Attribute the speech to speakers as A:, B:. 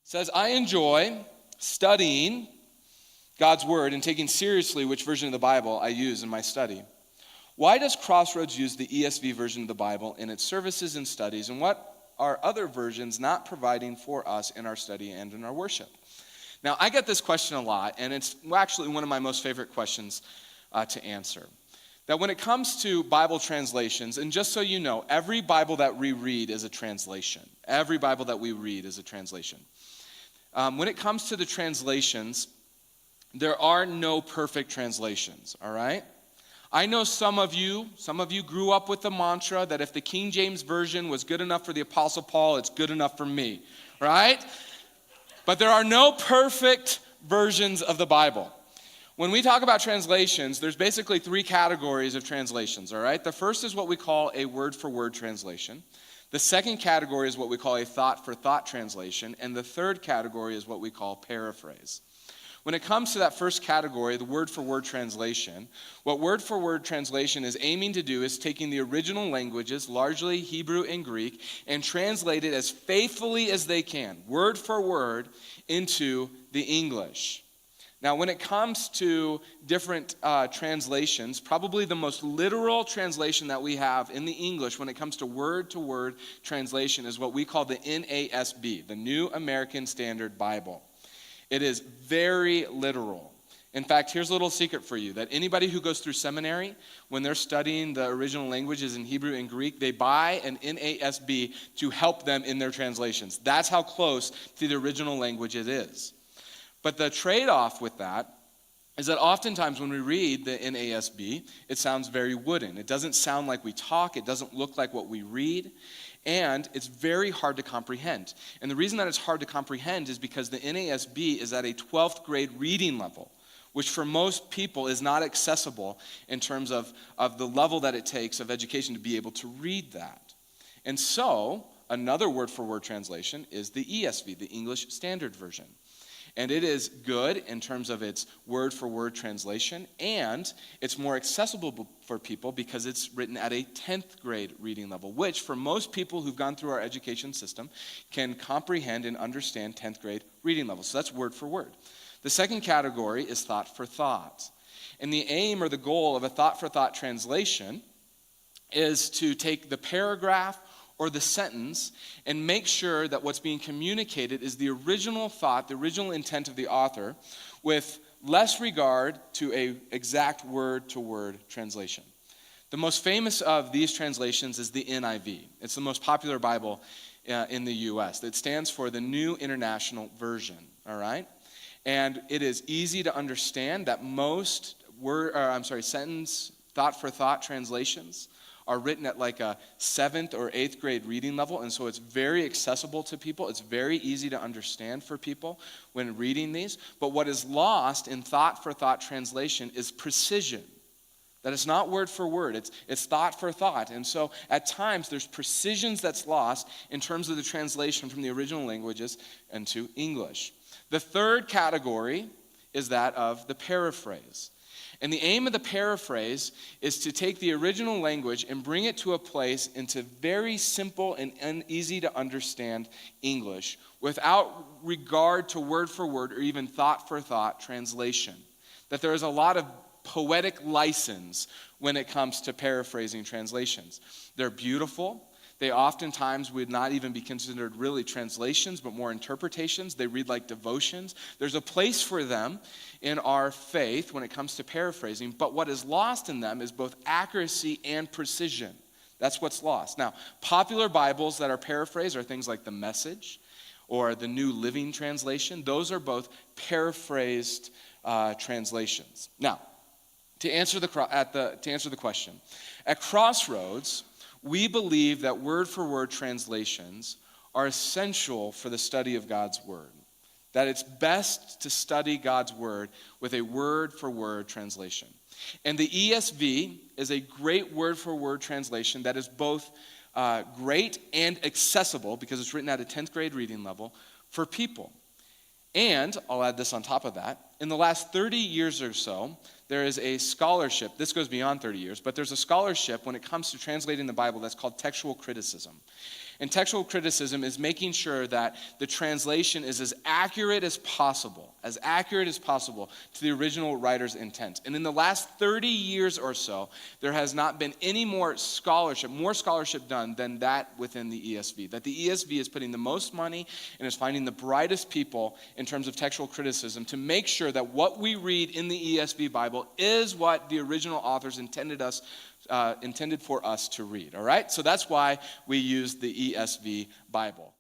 A: says, I enjoy studying God's word and taking seriously which version of the Bible I use in my study. Why does Crossroads use the ESV version of the Bible in its services and studies, and what are other versions not providing for us in our study and in our worship? Now, I get this question a lot, and it's actually one of my most favorite questions to answer. That when it comes to Bible translations, and just so you know, every Bible that we read is a translation. Every Bible that we read is a translation. When it comes to the translations, there are no perfect translations, all right? I know some of you grew up with the mantra that if the King James Version was good enough for the Apostle Paul, it's good enough for me, right? But there are no perfect versions of the Bible. When we talk about translations, there's basically three categories of translations, all right? The first is what we call a word-for-word translation. The second category is what we call a thought-for-thought translation. And the third category is what we call paraphrase. When it comes to that first category, the word-for-word translation, what word-for-word translation is aiming to do is taking the original languages, largely Hebrew and Greek, and translate it as faithfully as they can, word for word, into the English. Now, when it comes to different translations, probably the most literal translation that we have in the English when it comes to word translation is what we call the NASB, the New American Standard Bible. It is very literal. In fact, here's a little secret for you, that anybody who goes through seminary, when they're studying the original languages in Hebrew and Greek, they buy an NASB to help them in their translations. That's how close to the original language it is. But the trade-off with that is that oftentimes when we read the NASB, it sounds very wooden. It doesn't sound like we talk. It doesn't look like what we read. And it's very hard to comprehend. And the reason that it's hard to comprehend is because the NASB is at a 12th grade reading level, which for most people is not accessible in terms of the level that it takes of education to be able to read that. And so, another word-for-word translation is the ESV, the English Standard Version. And it is good in terms of its word-for-word translation, and it's more accessible for people because it's written at a 10th grade reading level, which for most people who've gone through our education system can comprehend and understand 10th grade reading level. So that's word-for-word. The second category is thought-for-thought. And the aim or the goal of a thought-for-thought translation is to take the paragraph or the sentence and make sure that what's being communicated is the original thought, the original intent of the author, with less regard to an exact word-to-word translation. The most famous of these translations is the NIV. It's the most popular Bible in the U.S. It stands for the New International Version, all right? And it is easy to understand that most sentence, thought-for-thought translations are written at like a 7th or 8th grade reading level, and so it's very accessible to people. It's very easy to understand for people when reading these. But what is lost in thought-for-thought translation is precision. That it's not word for word, it's thought for thought. And so at times there's precisions that's lost in terms of the translation from the original languages into English. The third category is that of the paraphrase. And the aim of the paraphrase is to take the original language and bring it to a place into very simple and easy to understand English without regard to word for word or even thought for thought translation. That there is a lot of poetic license when it comes to paraphrasing translations. They're beautiful. They oftentimes would not even be considered really translations, but more interpretations. They read like devotions. There's a place for them in our faith when it comes to paraphrasing, but what is lost in them is both accuracy and precision. That's what's lost. Now, popular Bibles that are paraphrased are things like the Message or the New Living Translation. Those are both paraphrased translations. Now, to answer the question, at Crossroads, we believe that word-for-word translations are essential for the study of God's Word. That it's best to study God's Word with a word-for-word translation. And the ESV is a great word-for-word translation that is both great and accessible because it's written at a 10th grade reading level for people. And, I'll add this on top of that, in the last 30 years or so, there is a scholarship. This goes beyond 30 years, but there's a scholarship when it comes to translating the Bible that's called textual criticism. And textual criticism is making sure that the translation is as accurate as possible to the original writer's intent. And in the last 30 years or so, there has not been any more scholarship done than that within the ESV. That the ESV is putting the most money and is finding the brightest people in terms of textual criticism to make sure that what we read in the ESV Bible is what the original authors intended for us to read, all right? So that's why we use the ESV Bible.